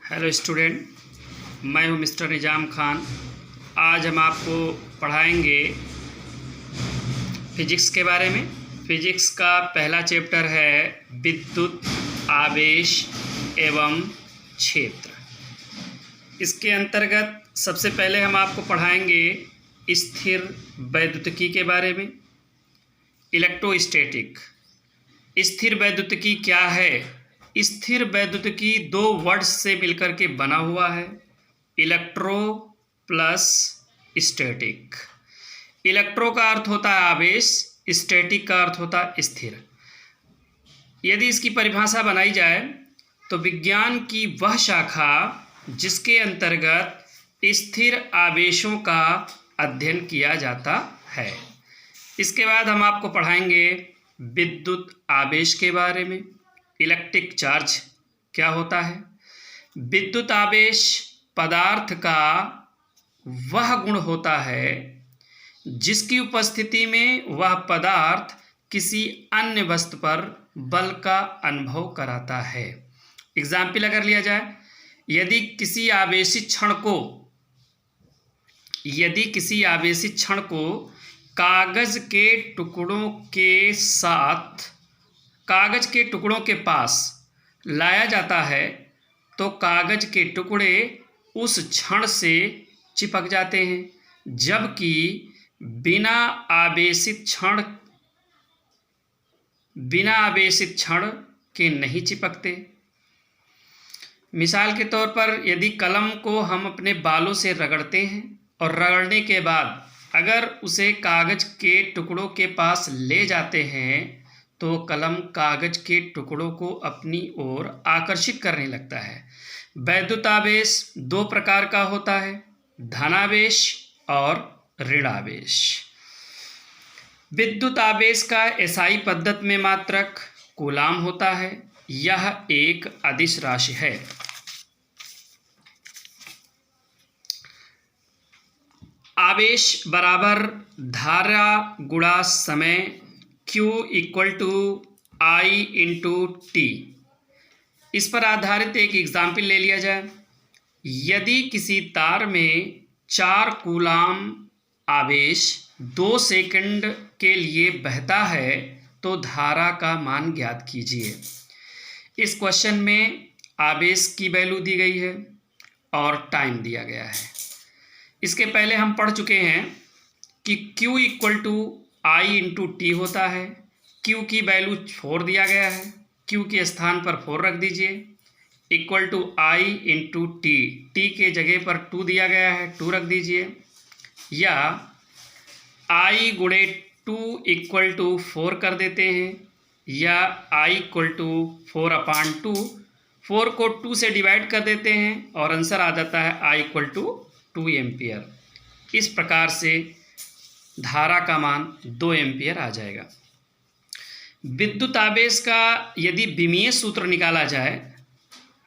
Hello student, मैं हूं mister निजाम खान। आज हम आपको पढ़ाएंगे फिजिक्स के बारे में। फिजिक्स का पहला चैप्टर है विद्युत आवेश एवं क्षेत्र। इसके अंतर्गत सबसे पहले हम आपको पढ़ाएंगे स्थिर वैद्युतिकी के बारे में, इलेक्ट्रोस्टैटिक। स्थिर वैद्युतिकी क्या है? स्थिर वैद्युतिकी दो वर्ड्स से मिलकर के बना हुआ है, इलेक्ट्रो प्लस स्टैटिक। इलेक्ट्रो का अर्थ होता है आवेश, स्टैटिक का अर्थ होता है स्थिर। यदि इसकी परिभाषा बनाई जाए तो विज्ञान की वह शाखा जिसके अंतर्गत स्थिर आवेशों का अध्ययन किया जाता है। इसके बाद हम आपको पढ़ाएंगे विद्युत आवेश के बारे में, इलेक्ट्रिक चार्ज क्या होता है। विद्युत आवेश पदार्थ का वह गुण होता है जिसकी उपस्थिति में वह पदार्थ किसी अन्य वस्तु पर बल का अनुभव कराता है। एग्जाम्पल अगर लिया जाए, यदि किसी आवेशित क्षण को कागज के टुकड़ों के पास लाया जाता है तो कागज के टुकड़े उस क्षण से चिपक जाते हैं, जबकि बिना आवेशित क्षण के नहीं चिपकते। मिसाल के तौर पर यदि कलम को हम अपने बालों से रगड़ते हैं और रगड़ने के बाद अगर उसे कागज के टुकड़ों के पास ले जाते हैं तो कलम कागज के टुकड़ों को अपनी ओर आकर्षित करने लगता है। वैद्युत आवेश दो प्रकार का होता है, धनावेश और ऋणावेश। विद्युत आवेश का एसआई पद्धति में मात्रक कूलाम होता है। यह एक अदिश राशि है। आवेश बराबर धारा गुणा समय, Q = I × T। इस पर आधारित एक एग्जाम्पल ले लिया जाए। यदि किसी तार में 4 कूलाम आवेश 2 सेकंड के लिए बहता है तो धारा का मान ज्ञात कीजिए। इस क्वेश्चन में आवेश की वैल्यू दी गई है और टाइम दिया गया है। इसके पहले हम पढ़ चुके हैं कि Q = I × T होता है। Q की वैल्यू 4 दिया गया है, Q के स्थान पर 4 रख दीजिए, = I × T। T के जगह पर 2 दिया गया है, 2 रख दीजिए, या I × 2 = 4 कर देते हैं, या I = 4/2। 4 को 2 से डिवाइड कर देते हैं और आंसर आ जाता है I = 2 एम्पियर। इस प्रकार से धारा का मान 2 एम्पियर आ जाएगा। विद्युत आवेश का यदि विमीय सूत्र निकाला जाए,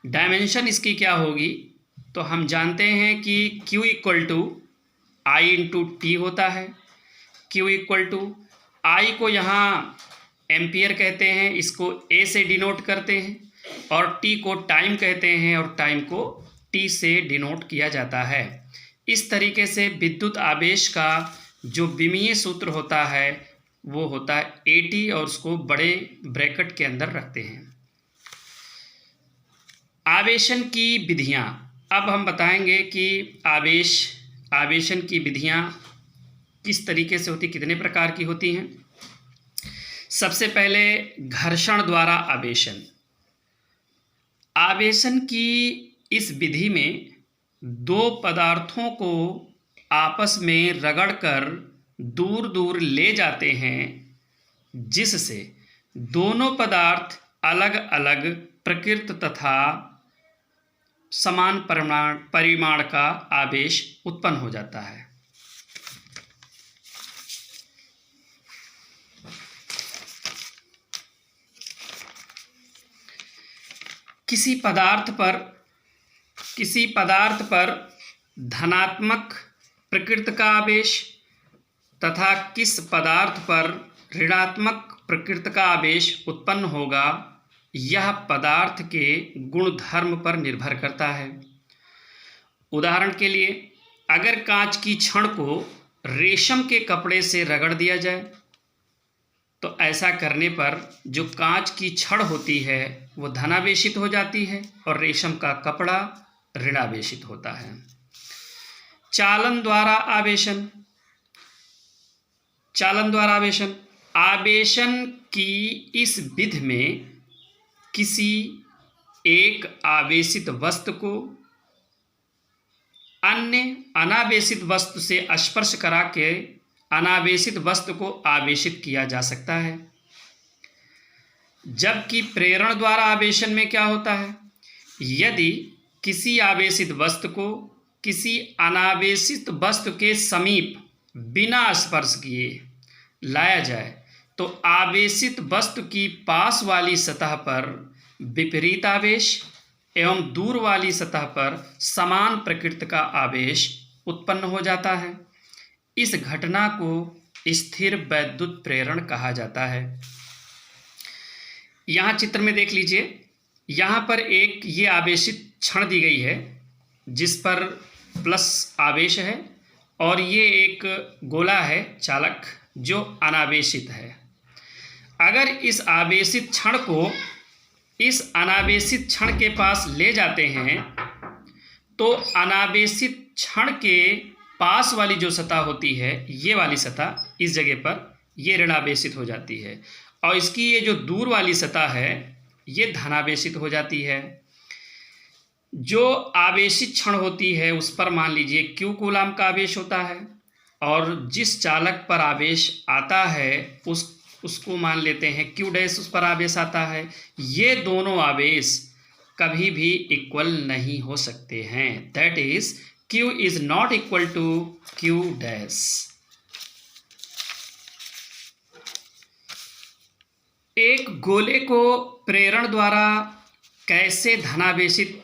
डायमेंशन इसकी क्या होगी, तो हम जानते हैं कि Q = I × T होता है। Q = I को यहाँ एम्पियर कहते हैं, इसको A से डिनोट करते हैं, और T को टाइम कहते हैं और टाइम को T से डिनोट किया जाता है। इस तरीके से विद्युत आवेश का जो विमीय सूत्र होता है वो होता है AT, और उसको बड़े ब्रैकेट के अंदर रखते हैं। आवेशन की विधियां। अब हम बताएंगे कि आवेशन की विधियां किस तरीके से होती, कितने प्रकार की होती हैं। सबसे पहले घर्षण द्वारा आवेशन। आवेशन की इस विधि में दो पदार्थों को आपस में रगड़कर दूर दूर ले जाते हैं, जिससे दोनों पदार्थ अलग अलग प्रकृति तथा समान परिमाण का आवेश उत्पन्न हो जाता है। किसी पदार्थ पर धनात्मक प्रकृति का आवेश तथा किस पदार्थ पर ऋणात्मक प्रकृति का आवेश उत्पन्न होगा, यह पदार्थ के गुणधर्म पर निर्भर करता है। उदाहरण के लिए, अगर कांच की छड़ को रेशम के कपड़े से रगड़ दिया जाए तो ऐसा करने पर जो कांच की छड़ होती है वो धनावेशित हो जाती है और रेशम का कपड़ा ऋणावेशित होता है। चालन द्वारा आवेशन। चालन द्वारा आवेशन, आवेशन की इस विधि में किसी एक आवेशित वस्तु को अन्य अनावेशित वस्तु से स्पर्श करा के अनावेशित वस्तु को आवेशित किया जा सकता है। जबकि प्रेरण द्वारा आवेशन में क्या होता है, यदि किसी आवेशित वस्तु को किसी अनावेशित वस्तु के समीप बिना स्पर्श किए लाया जाए तो आवेशित वस्तु की पास वाली सतह पर विपरीत आवेश एवं दूर वाली सतह पर समान प्रकृति का आवेश उत्पन्न हो जाता है। इस घटना को स्थिर वैद्युत प्रेरण कहा जाता है। यहाँ चित्र में देख लीजिए, यहाँ पर एक ये आवेशित छड़ दी गई है जिस पर प्लस आवेश है और ये एक गोला है चालक जो अनावेशित है। अगर इस आवेशित छड़ को इस अनावेशित छड़ के पास ले जाते हैं तो अनावेशित छड़ के पास वाली जो सतह होती है, ये वाली सतह, इस जगह पर ये ऋणावेशित हो जाती है और इसकी ये जो दूर वाली सतह है ये धनावेशित हो जाती है। जो आवेशित क्षण होती है उस पर मान लीजिए Q कूलाम का आवेश होता है और जिस चालक पर आवेश आता है उसको मान लेते हैं Q डैश, उस पर आवेश आता है। ये दोनों आवेश कभी भी इक्वल नहीं हो सकते हैं। That is Q is not equal to Q dash. एक गोले को प्रेरण द्वारा कैसे धनावेशित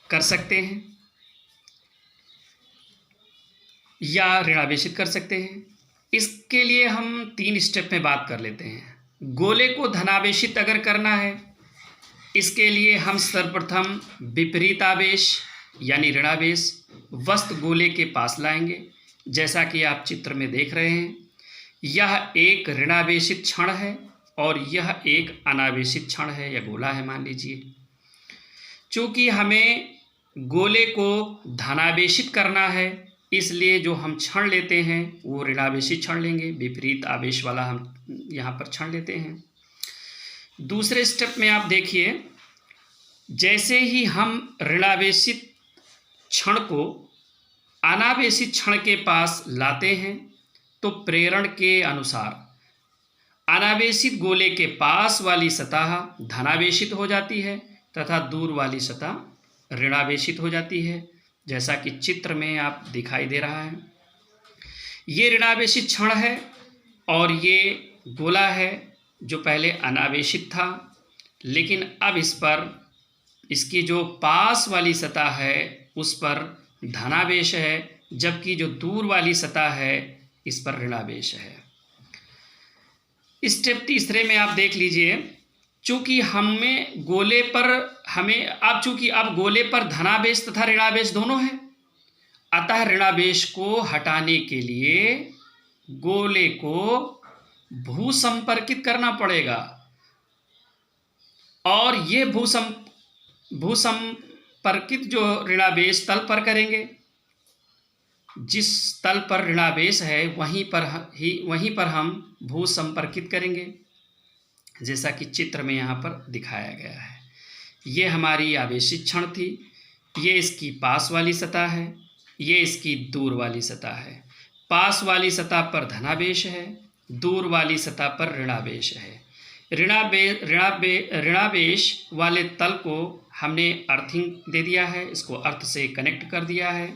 कर सकते हैं या ऋणावेशित कर सकते हैं, इसके लिए हम 3 स्टेप में बात कर लेते हैं। गोले को धनावेशित अगर करना है, इसके लिए हम सर्वप्रथम विपरीत आवेश यानी ऋणावेश वस्तु गोले के पास लाएंगे। जैसा कि आप चित्र में देख रहे हैं, यह एक ऋणावेशित क्षण है और यह एक अनावेशित क्षण है या गोला है मान लीजिए। चूँकि हमें गोले को धनावेशित करना है इसलिए जो हम क्षण लेते हैं वो ऋणावेशित क्षण लेंगे, विपरीत आवेश वाला हम यहाँ पर क्षण लेते हैं। दूसरे स्टेप में आप देखिए, जैसे ही हम ऋणावेशित क्षण को अनावेशित क्षण के पास लाते हैं तो प्रेरण के अनुसार अनावेशित गोले के पास वाली सतह धनावेशित हो जाती है तथा दूर वाली सतह ऋणावेशित हो जाती है, जैसा कि चित्र में आप दिखाई दे रहा है। ये ऋणावेशित क्षण है और ये गोला है जो पहले अनावेशित था, लेकिन अब इस पर इसकी जो पास वाली सतह है उस पर धनावेश है, जबकि जो दूर वाली सतह है इस पर ऋणावेश है। स्टेप तीसरे में आप देख लीजिए, चूँकि चूँकि अब गोले पर धनावेश तथा ऋणावेश दोनों है, अतः ऋणावेश को हटाने के लिए गोले को भूसंपर्कित करना पड़ेगा और ये भूसंपर्कित जो ऋणावेश तल पर करेंगे, जिस तल पर ऋणावेश है वहीं पर हम भूसंपर्कित करेंगे, जैसा कि चित्र में यहाँ पर दिखाया गया है। ये हमारी आवेशित क्षण थी, ये इसकी पास वाली सतह है, ये इसकी दूर वाली सतह है। पास वाली सतह पर धनावेश है, दूर वाली सतह पर ऋणावेश है। ऋणावेश वाले तल को हमने अर्थिंग दे दिया है, इसको अर्थ से कनेक्ट कर दिया है।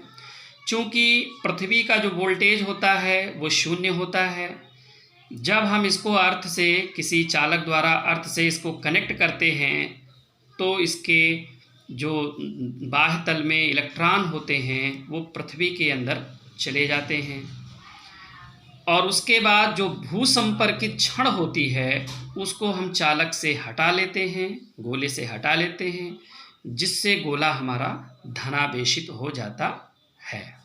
चूँकि पृथ्वी का जो वोल्टेज होता है वो 0 होता है, जब हम इसको अर्थ से किसी चालक द्वारा अर्थ से इसको कनेक्ट करते हैं तो इसके जो बाह्य तल में इलेक्ट्रॉन होते हैं वो पृथ्वी के अंदर चले जाते हैं और उसके बाद जो भूसंपर्कित क्षण होती है उसको हम चालक से हटा लेते हैं, गोले से हटा लेते हैं, जिससे गोला हमारा धनावेशित हो जाता है।